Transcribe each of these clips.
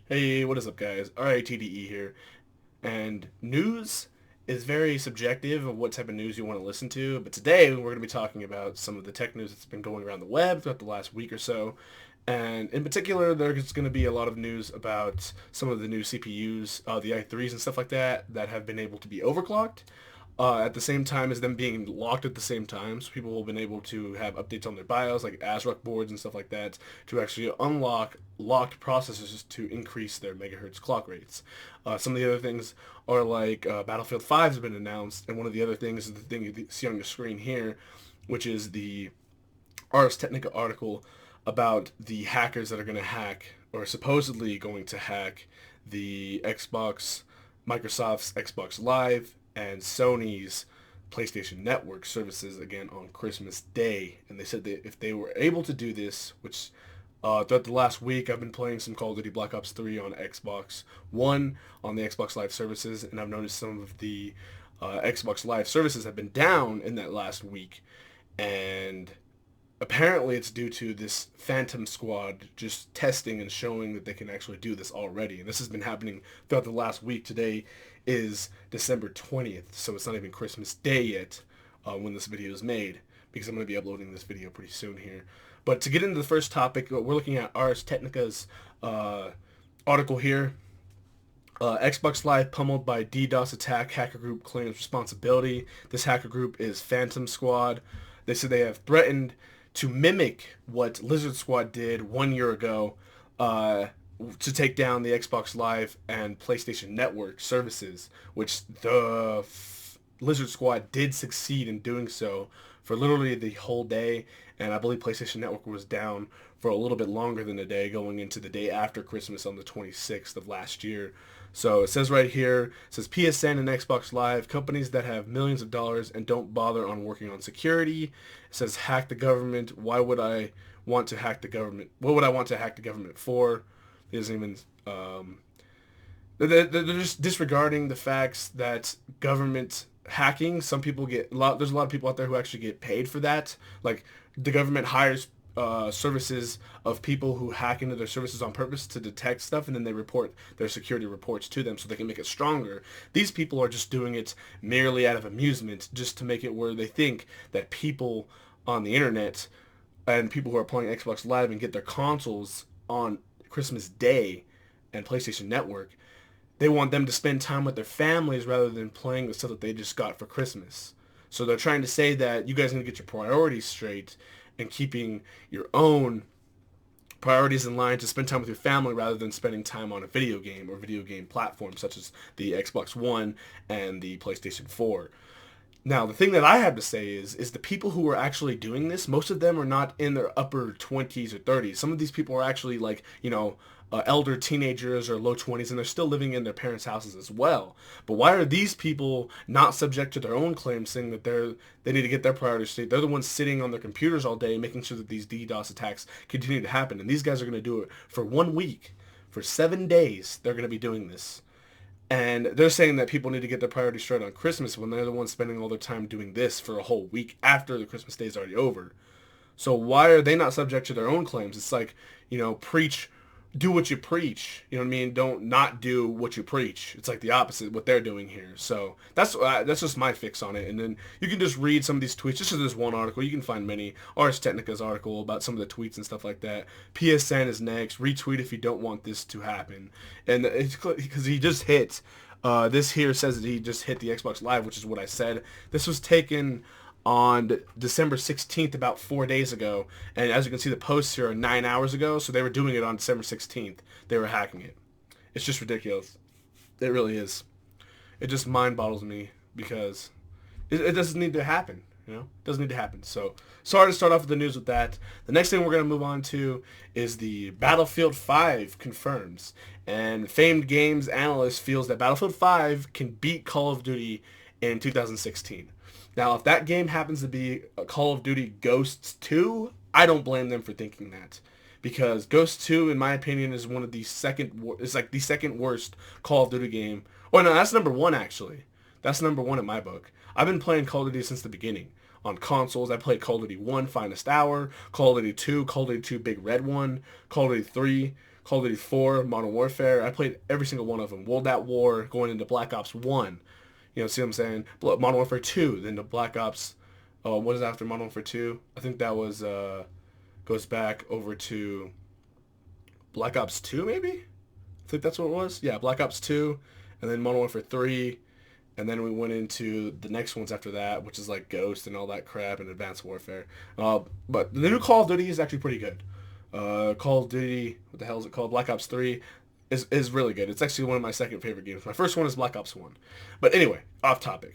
Hey, what is up, guys? RITDE here. And news is very subjective of what type of news you want to listen to. But today we're going to be talking about some of the tech news that's been going around the web throughout the last week or so. And in particular, there's going to be a lot of news about some of the new CPUs, the i3s and stuff like that, that have been able to be overclocked at the same time as them being locked at the same time. So people have been able to have updates on their BIOS, like ASRock boards and stuff like that, to actually unlock locked processors to increase their megahertz clock rates. Some of the other things are like Battlefield 5 has been announced, and one of the other things is the thing you see on your screen here, which is the Ars Technica article about the hackers that are going to hack, or supposedly going to hack, the Microsoft's Xbox Live and Sony's PlayStation Network services again on Christmas Day. And they said that if they were able to do this, which throughout the last week I've been playing some Call of Duty Black Ops 3 on Xbox One on the Xbox Live services, and I've noticed some of the Xbox Live services have been down in that last week. And apparently it's due to this Phantom Squad just testing and showing that they can actually do this already. And this has been happening throughout the last week. Today is December 20th, so it's not even Christmas Day yet when this video is made, because I'm going to be uploading this video pretty soon here. But to get into the first topic, we're looking at Ars Technica's article here. Xbox Live pummeled by DDoS attack. Hacker group claims responsibility. This hacker group is Phantom Squad. They said they have threatened to mimic what Lizard Squad did 1 year ago to take down the Xbox Live and PlayStation Network services, which the Lizard Squad did succeed in doing so for literally the whole day. And I believe PlayStation Network was down for a little bit longer than a day, going into the day after Christmas on the 26th of last year. So it says right here, it says PSN and Xbox Live, companies that have millions of dollars and don't bother on working on security. It says hack the government. Why would I want to hack the government? What would I want to hack the government for? It doesn't even... they're just disregarding the facts that government hacking, some people there's a lot of people out there who actually get paid for that. Like, the government hires services of people who hack into their services on purpose to detect stuff, and then they report their security reports to them so they can make it stronger. These people are just doing it merely out of amusement, just to make it where they think that people on the internet and people who are playing Xbox Live and get their consoles on Christmas Day and PlayStation Network, they want them to spend time with their families rather than playing the stuff that they just got for Christmas. So they're trying to say that you guys need to get your priorities straight and keeping your own priorities in line to spend time with your family rather than spending time on a video game or video game platform such as the Xbox One and the PlayStation 4. Now, the thing that I have to say is the people who are actually doing this, most of them are not in their upper 20s or 30s. Some of these people are actually like, elder teenagers or low 20s, and they're still living in their parents' houses as well. But why are these people not subject to their own claims, saying that they need to get their priorities straight? They're the ones sitting on their computers all day making sure that these DDoS attacks continue to happen. And these guys are going to do it for 1 week. For 7 days, they're going to be doing this. And they're saying that people need to get their priorities straight on Christmas when they're the ones spending all their time doing this for a whole week after the Christmas day is already over. So why are they not subject to their own claims? It's like, preach, do what you preach. You know what I mean? Don't not do what you preach. It's like the opposite what they're doing here. So that's just my fix on it. And then you can just read some of these tweets. This is this one article. You can find many. Ars Technica's article about some of the tweets and stuff like that. PSN is next. Retweet if you don't want this to happen. And it's because he just hit. This here says that he just hit the Xbox Live, which is what I said. This was taken on December 16th, about 4 days ago. And as you can see, the posts here are 9 hours ago. So they were doing it on December 16th. They were hacking it. It's just ridiculous. It really is. It just mind boggles me because it doesn't need to happen. It doesn't need to happen. So sorry to start off with the news with that. The next thing we're going to move on to is the Battlefield 5 confirms. And famed games analyst feels that Battlefield 5 can beat Call of Duty in 2016. Now, if that game happens to be a Call of Duty Ghosts 2, I don't blame them for thinking that. Because Ghosts 2, in my opinion, is one of the it's like the second worst Call of Duty game. Oh, no, that's number one, actually. That's number one in my book. I've been playing Call of Duty since the beginning. On consoles, I played Call of Duty 1, Finest Hour, Call of Duty 2, Call of Duty 2 Big Red One, Call of Duty 3, Call of Duty 4, Modern Warfare. I played every single one of them. World at War, going into Black Ops 1. See what I'm saying? Modern Warfare 2, then the Black Ops. What is after Modern Warfare 2? I think that was goes back over to Black Ops 2, maybe? I think that's what it was. Yeah, Black Ops 2, and then Modern Warfare 3, and then we went into the next ones after that, which is like Ghost and all that crap and Advanced Warfare. But the new Call of Duty is actually pretty good. Call of Duty, what the hell is it called? Black Ops 3 is really good. It's actually one of my second favorite games. My first one is Black Ops 1. But anyway, off topic.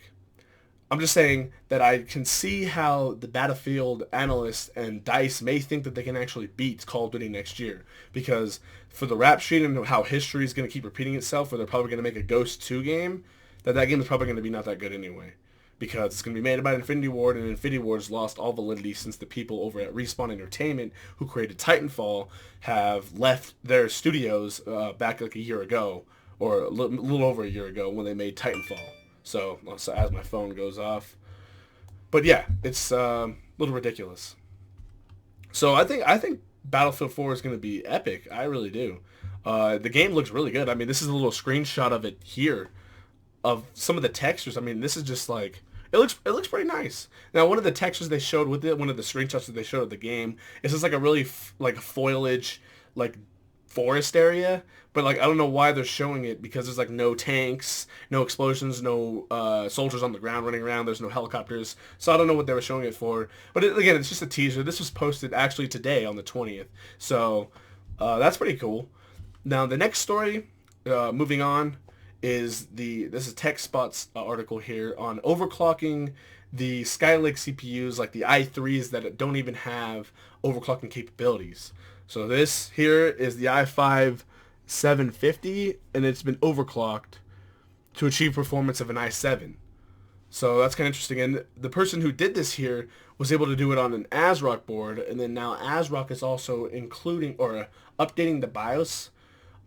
I'm just saying that I can see how the Battlefield analysts and DICE may think that they can actually beat Call of Duty next year. Because for the rap sheet and how history is going to keep repeating itself, where they're probably going to make a Ghost 2 game, that game is probably going to be not that good anyway. Because it's going to be made by Infinity Ward, and Infinity Ward's lost all validity since the people over at Respawn Entertainment who created Titanfall have left their studios back like a year ago, or a little over a year ago when they made Titanfall. So as my phone goes off. But yeah, it's a little ridiculous. So I think Battlefield 4 is going to be epic. I really do. The game looks really good. I mean, this is a little screenshot of it here, of some of the textures. I mean, this is just like, it looks pretty nice. Now, one of the textures they showed with it, one of the screenshots that they showed of the game, is just like a really like foliage, like forest area. But like, I don't know why they're showing it, because there's like no tanks, no explosions, no soldiers on the ground running around. There's no helicopters. So I don't know what they were showing it for. But again, it's just a teaser. This was posted actually today on the 20th. So that's pretty cool. Now the next story, moving on, is this is TechSpot's article here on overclocking the Skylake CPUs, like the i3s that don't even have overclocking capabilities. So this here is the i5 750, and it's been overclocked to achieve performance of an i7. So that's kind of interesting. And the person who did this here was able to do it on an ASRock board, and then now ASRock is also including or updating the BIOS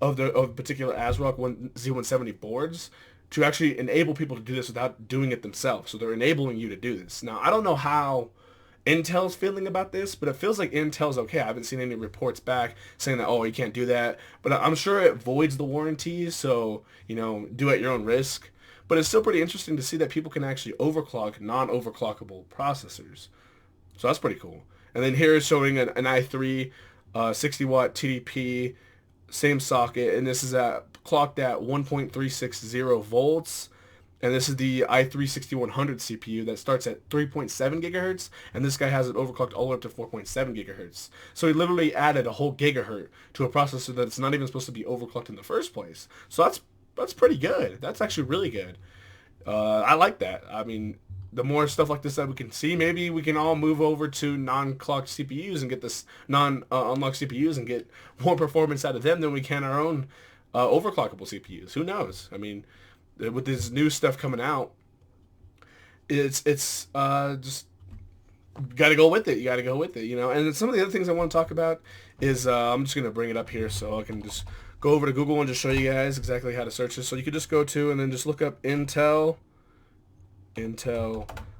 of particular ASRock Z170 boards to actually enable people to do this without doing it themselves. So they're enabling you to do this. Now, I don't know how Intel's feeling about this, but it feels like Intel's okay. I haven't seen any reports back saying that, oh, you can't do that. But I'm sure it voids the warranty, so, do at your own risk. But it's still pretty interesting to see that people can actually overclock non-overclockable processors. So that's pretty cool. And then here is showing an i3 60-watt TDP, same socket, and this is clocked at 1.360 volts. And this is the i3-6100 CPU that starts at 3.7 gigahertz, and this guy has it overclocked all the way up to 4.7 gigahertz. So he literally added a whole gigahertz to a processor that's not even supposed to be overclocked in the first place. So that's pretty good. That's actually really good. I like that. I mean, the more stuff like this that we can see, maybe we can all move over to non-clocked CPUs and get this unlocked CPUs and get more performance out of them than we can our own overclockable CPUs. Who knows? I mean, with this new stuff coming out, it's just gotta go with it. You gotta go with it, And some of the other things I want to talk about is I'm just gonna bring it up here so I can just go over to Google and just show you guys exactly how to search this. So you could just go to and then just look up Intel.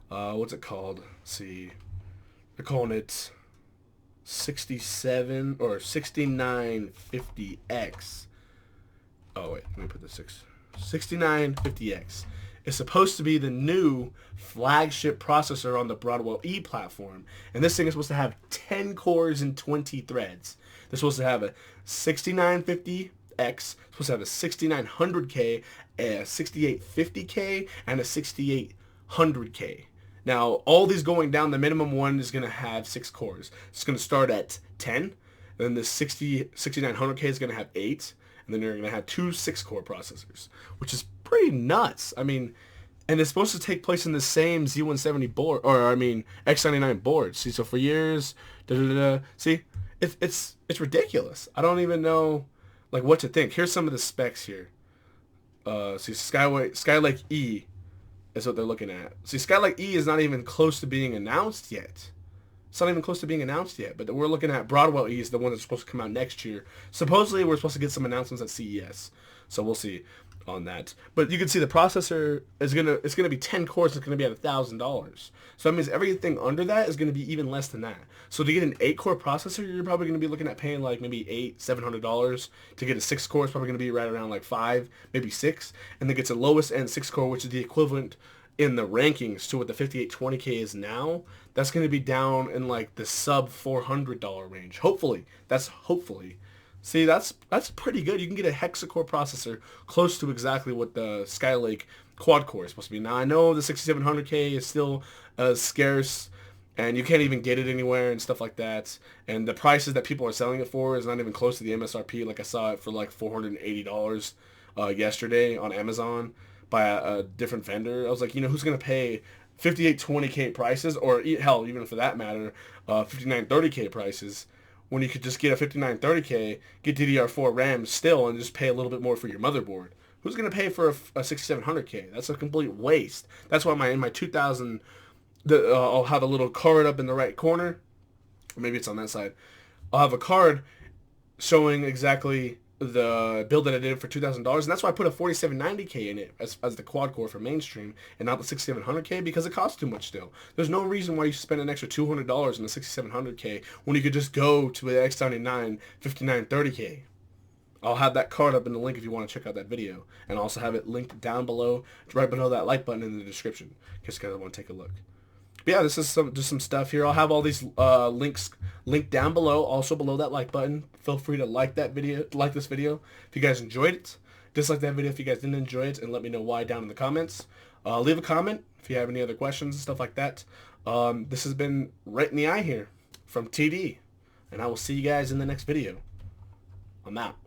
What's it called? Let's see, they're calling it 67 or 6950X. Oh wait, let me put the 6950X. It's supposed to be the new flagship processor on the Broadwell-E platform. And this thing is supposed to have 10 cores and 20 threads. They're supposed to have a 6950X, supposed to have a 6900K, a 6850K, and a 6800K. Now, all these going down, the minimum one is going to have 6 cores. It's going to start at 10. And then the 6900K is going to have 8. And then you're going to have 2 6-core processors, which is pretty nuts. I mean, and it's supposed to take place in the same Z170 board, X99 board. See, so for years, see, it's ridiculous. I don't even know, like, what to think. Here's some of the specs here. See, Skylake E is what they're looking at. See, Skylake E is not even close to being announced yet. It's not even close to being announced yet, but we're looking at Broadwell-E is the one that's supposed to come out next year. Supposedly, we're supposed to get some announcements at CES, so we'll see. on that. But you can see the processor is it's gonna be 10 cores. It's gonna be at $1,000. So that means everything under that is gonna be even less than that. So to get an 8-core processor, you're probably gonna be looking at paying like maybe $700. To get a 6-core, it's probably gonna be right around like 5, maybe 6. And then gets a lowest end 6-core, which is the equivalent in the rankings to what the 5820K is now. That's gonna be down in like the sub $400 range. Hopefully, that's hopefully. See, that's pretty good. You can get a hexa-core processor close to exactly what the Skylake quad-core is supposed to be. Now, I know the 6700K is still scarce, and you can't even get it anywhere and stuff like that. And the prices that people are selling it for is not even close to the MSRP. Like, I saw it for like $480 yesterday on Amazon by a different vendor. I was like, who's going to pay 5820K prices, or hell, even for that matter, 5930K prices, when you could just get a 5930K, get DDR4 RAM still, and just pay a little bit more for your motherboard? Who's going to pay for a 6700K? That's a complete waste. That's why in my 2000, I'll have a little card up in the right corner. Or maybe it's on that side. I'll have a card showing exactly the build that I did for $2,000, and that's why I put a 4790K in it as the quad core for mainstream and not the 6700K, because it costs too much still. There's no reason why you should spend an extra $200 in the 6700K when you could just go to the X99 5930K. I'll have that card up in the link if you want to check out that video, and I'll also have it linked down below, right below that like button in the description, in case you guys want to take a look. But yeah, this is just some stuff here. I'll have all these links linked down below, also below that like button. Feel free to like this video if you guys enjoyed it. Dislike that video if you guys didn't enjoy it, and let me know why down in the comments. Leave a comment if you have any other questions and stuff like that. This has been Right in the Eye here from TD, and I will see you guys in the next video. I'm out.